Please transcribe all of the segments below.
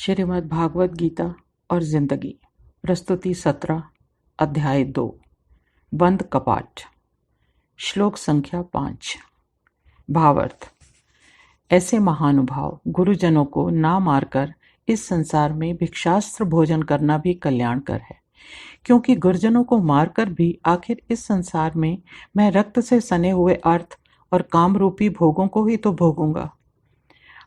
श्रीमद् भागवत गीता और जिंदगी। प्रस्तुति 17 अध्याय 2 बंद कपाट। श्लोक संख्या 5। भावार्थ। ऐसे महानुभाव गुरुजनों को ना मारकर इस संसार में भिक्षास्त्र भोजन करना भी कल्याणकर है, क्योंकि गुरुजनों को मारकर भी आखिर इस संसार में मैं रक्त से सने हुए अर्थ और काम रूपी भोगों को ही तो भोगूंगा।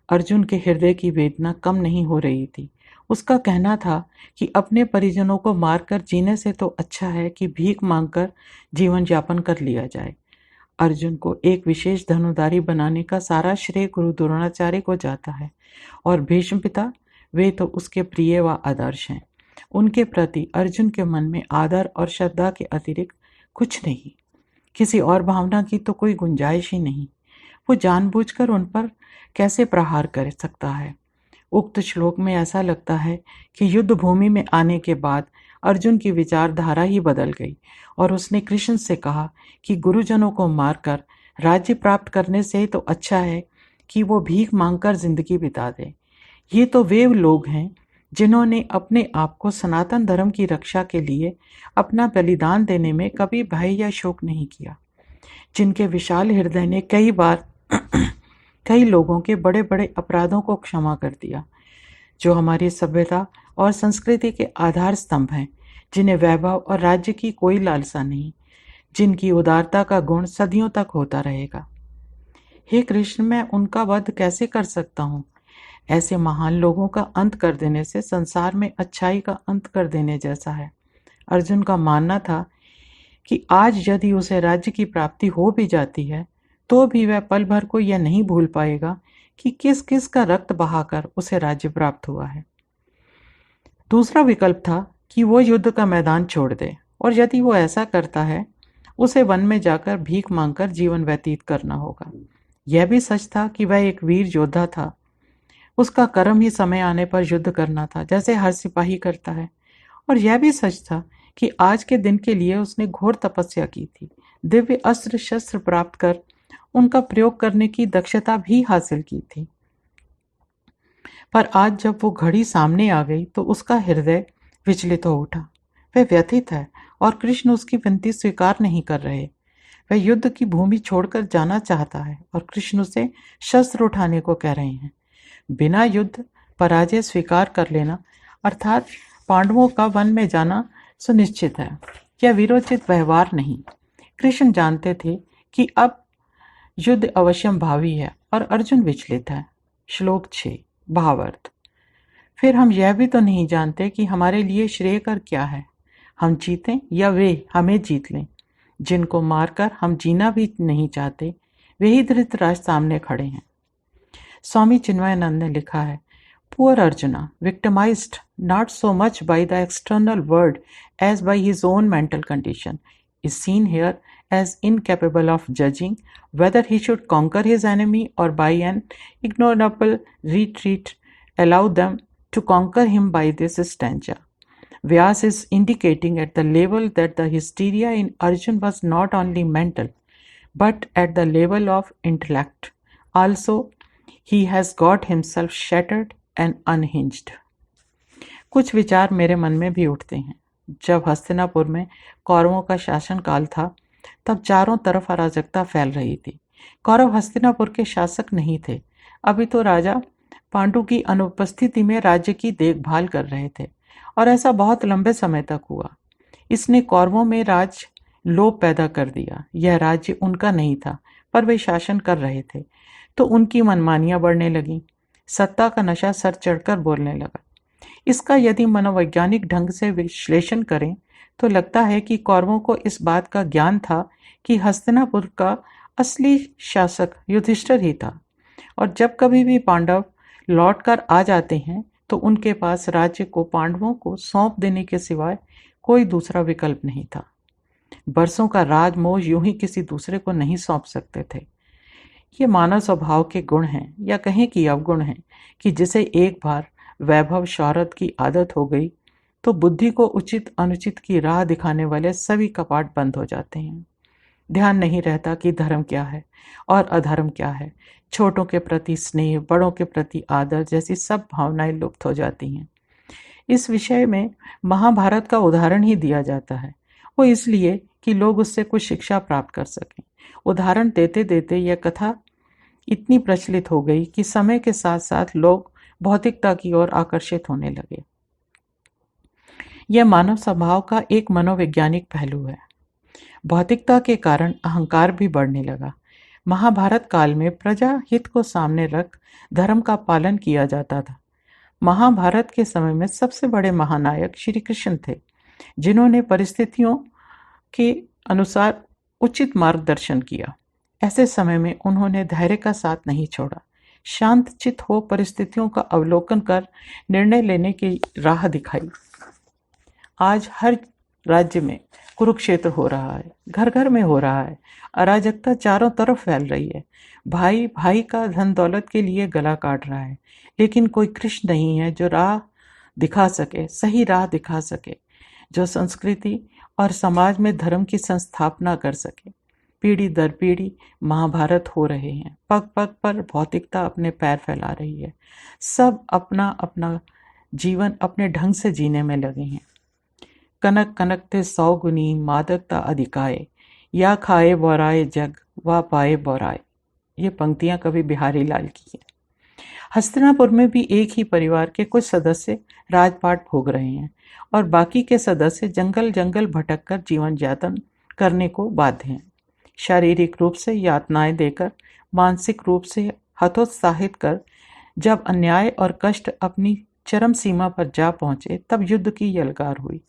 अर्जुन के हृदय की वेदना कम नहीं हो रही थी। उसका कहना था कि अपने परिजनों को मारकर जीने से तो अच्छा है कि भीख मांगकर जीवन यापन कर लिया जाए। अर्जुन को एक विशेष धनुधारी बनाने का सारा श्रेय गुरु द्रोणाचार्य को जाता है, और भीष्म पिता वे तो उसके प्रिय व आदर्श हैं। उनके प्रति अर्जुन के मन में आदर और श्रद्धा के अतिरिक्त कुछ नहीं, किसी और भावना की तो कोई गुंजाइश ही नहीं। वो जानबूझकर उन पर कैसे प्रहार कर सकता है। उक्त श्लोक में ऐसा लगता है कि युद्ध भूमि में आने के बाद अर्जुन की विचारधारा ही बदल गई और उसने कृष्ण से कहा कि गुरुजनों को मारकर राज्य प्राप्त करने से तो अच्छा है कि वो भीख मांगकर जिंदगी बिता दे। ये तो वे लोग हैं जिन्होंने अपने आप को सनातन धर्म की रक्षा के लिए अपना बलिदान देने में कभी भय या शोक नहीं किया, जिनके विशाल हृदय ने कई बार कई लोगों के बड़े बड़े अपराधों को क्षमा कर दिया, जो हमारी सभ्यता और संस्कृति के आधार स्तंभ हैं, जिन्हें वैभव और राज्य की कोई लालसा नहीं, जिनकी उदारता का गुण सदियों तक होता रहेगा। हे कृष्ण, मैं उनका वध कैसे कर सकता हूँ? ऐसे महान लोगों का अंत कर देने से संसार में अच्छाई का अंत कर देने जैसा है। अर्जुन का मानना था कि आज यदि उसे राज्य की प्राप्ति हो भी जाती है तो भी वह पल भर को यह नहीं भूल पाएगा कि किस किस का रक्त बहाकर उसे राज्य प्राप्त हुआ है। दूसरा विकल्प था कि वो युद्ध का मैदान छोड़ दे, और यदि वो ऐसा करता है उसे वन में जाकर भीख मांगकर जीवन व्यतीत करना होगा। यह भी सच था कि वह एक वीर योद्धा था। उसका कर्म ही समय आने पर युद्ध करना था, जैसे हर सिपाही करता है। और यह भी सच था कि आज के दिन के लिए उसने घोर तपस्या की थी, दिव्य अस्त्र शस्त्र प्राप्त कर उनका प्रयोग करने की दक्षता भी हासिल की थी। पर आज जब वो घड़ी सामने आ गई तो उसका हृदय विचलित हो उठा। वह व्यथित है और कृष्ण उसकी विनती स्वीकार नहीं कर रहे। वह युद्ध की भूमि छोड़कर जाना चाहता है और कृष्ण उसे शस्त्र उठाने को कह रहे हैं। बिना युद्ध पराजय स्वीकार कर लेना अर्थात पांडवों का वन में जाना सुनिश्चित है। यह वीरोचित व्यवहार नहीं। कृष्ण जानते थे कि अब युद्ध अवश्यम भावी है और अर्जुन विचलित है। श्लोक 6 भावार्थ। फिर हम यह भी तो नहीं जानते कि हमारे लिए श्रेयकर क्या है, हम जीतें या वे हमें जीत लें। जिनको मारकर हम जीना भी नहीं चाहते, वही धृतराष्ट्र सामने खड़े हैं। स्वामी चिन्मयानंद ने लिखा है, poor arjuna, victimized not so much by the external world as by his own mental condition, is seen here as incapable of judging whether he should conquer his enemy or by an ignoble retreat allow them to conquer him by this stanza. Vyas is indicating at the level that the hysteria in Arjun was not only mental but at the level of intellect. Also, he has got himself shattered and unhinged. कुछ विचार मेरे मन में भी उठते हैं। जब हस्तिनापुर में कौरवों का शासन काल था, तब चारों तरफ अराजकता फैल रही थी। कौरव हस्तिनापुर के शासक नहीं थे। अभी तो राजा पांडु की अनुपस्थिति में राज्य की देखभाल कर रहे थे, और ऐसा बहुत लंबे समय तक हुआ। इसने कौरवों में राज लोभ पैदा कर दिया। यह राज्य उनका नहीं था, पर वे शासन कर रहे थे, तो उनकी मनमानियां बढ़ने लगीं। सत्ता का नशा सर चढ़कर बोलने लगा। इसका यदि मनोवैज्ञानिक ढंग से विश्लेषण करें तो लगता है कि कौरवों को इस बात का ज्ञान था कि हस्तिनापुर का असली शासक युधिष्ठिर ही था, और जब कभी भी पांडव लौटकर आ जाते हैं तो उनके पास राज्य को पांडवों को सौंप देने के सिवाय कोई दूसरा विकल्प नहीं था। बरसों का राजमोह यूं ही किसी दूसरे को नहीं सौंप सकते थे। ये मानव स्वभाव के गुण हैं, या कहें कि अवगुण हैं, कि जिसे एक बार वैभव शौहरत की आदत हो गई तो बुद्धि को उचित अनुचित की राह दिखाने वाले सभी कपाट बंद हो जाते हैं। ध्यान नहीं रहता कि धर्म क्या है और अधर्म क्या है। छोटों के प्रति स्नेह, बड़ों के प्रति आदर जैसी सब भावनाएं लुप्त हो जाती हैं। इस विषय में महाभारत का उदाहरण ही दिया जाता है। वो इसलिए कि लोग उससे कुछ शिक्षा प्राप्त कर सकें। उदाहरण देते देते यह कथा इतनी प्रचलित हो गई कि समय के साथ साथ लोग भौतिकता की ओर आकर्षित होने लगे। यह मानव स्वभाव का एक मनोवैज्ञानिक पहलू है। भौतिकता के कारण अहंकार भी बढ़ने लगा। महाभारत काल में प्रजा हित को सामने रख धर्म का पालन किया जाता था। महाभारत के समय में सबसे बड़े महानायक श्री कृष्ण थे, जिन्होंने परिस्थितियों के अनुसार उचित मार्गदर्शन किया। ऐसे समय में उन्होंने धैर्य का साथ नहीं छोड़ा। शांत चित्त हो परिस्थितियों का अवलोकन कर निर्णय लेने की राह दिखाई। आज हर राज्य में कुरुक्षेत्र हो रहा है, घर घर में हो रहा है। अराजकता चारों तरफ फैल रही है। भाई भाई का धन दौलत के लिए गला काट रहा है, लेकिन कोई कृष्ण नहीं है जो राह दिखा सके, सही राह दिखा सके, जो संस्कृति और समाज में धर्म की संस्थापना कर सके। पीढ़ी दर पीढ़ी महाभारत हो रहे हैं। पग पग पर भौतिकता अपने पैर फैला रही है। सब अपना अपना जीवन अपने ढंग से जीने में लगे हैं। कनक कनकते 100 गुनी मादकता अधिकाए, या खाए बोराए जग वा पाए बोराए। ये पंक्तियां कवि बिहारी लाल की है। हस्तिनापुर में भी एक ही परिवार के कुछ सदस्य राजपाट भोग रहे हैं और बाकी के सदस्य जंगल जंगल भटककर जीवन यापन करने को बाध्य हैं। शारीरिक रूप से यातनाएं देकर, मानसिक रूप से हतोत्साहित कर जब अन्याय और कष्ट अपनी चरम सीमा पर जा पहुंचे, तब युद्ध की यलगार हुई।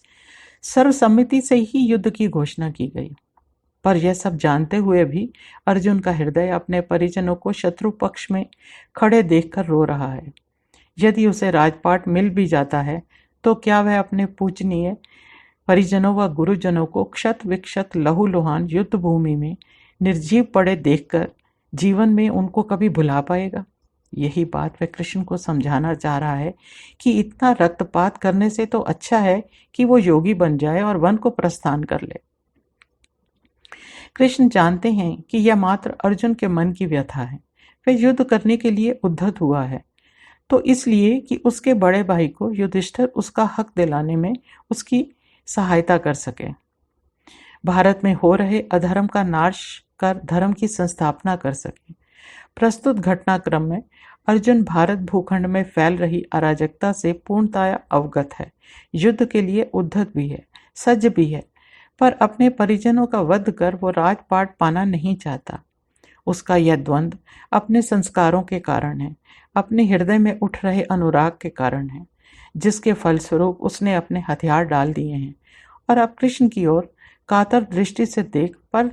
सर्वसम्मति से ही युद्ध की घोषणा की गई। पर यह सब जानते हुए भी अर्जुन का हृदय अपने परिजनों को शत्रु पक्ष में खड़े देखकर रो रहा है। यदि उसे राजपाट मिल भी जाता है तो क्या वह अपने पूजनीय परिजनों व गुरुजनों को क्षत विक्षत लहूलुहान युद्ध भूमि में निर्जीव पड़े देखकर जीवन में उनको कभी भुला पाएगा? यही बात वह कृष्ण को समझाना चाह रहा है कि इतना रक्तपात करने से तो अच्छा है कि वो योगी बन जाए और वन को प्रस्थान कर ले। कृष्ण जानते हैं कि यह मात्र अर्जुन के मन की व्यथा है। वह युद्ध करने के लिए उद्धत हुआ है, तो इसलिए कि उसके बड़े भाई को युधिष्ठिर उसका हक दिलाने में उसकी सहायता कर सके, भारत में हो रहे अधर्म का नाश कर धर्म की संस्थापना कर सके। प्रस्तुत घटनाक्रम में अर्जुन भारत भूखंड में फैल रही अराजकता से पूर्णतया अवगत है, युद्ध के लिए उद्धत भी है, सज्ज भी है, पर अपने परिजनों का वध कर वो राजपाट पाना नहीं चाहता। उसका यह द्वंद्व अपने संस्कारों के कारण है, अपने हृदय में उठ रहे अनुराग के कारण है, जिसके फलस्वरूप उसने अपने हथियार डाल दिए हैं और अब कृष्ण की ओर कातर दृष्टि से देख पर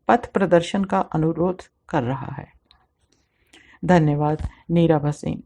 पथ प्रदर्शन का अनुरोध कर रहा है। धन्यवाद। नीरा भसीन।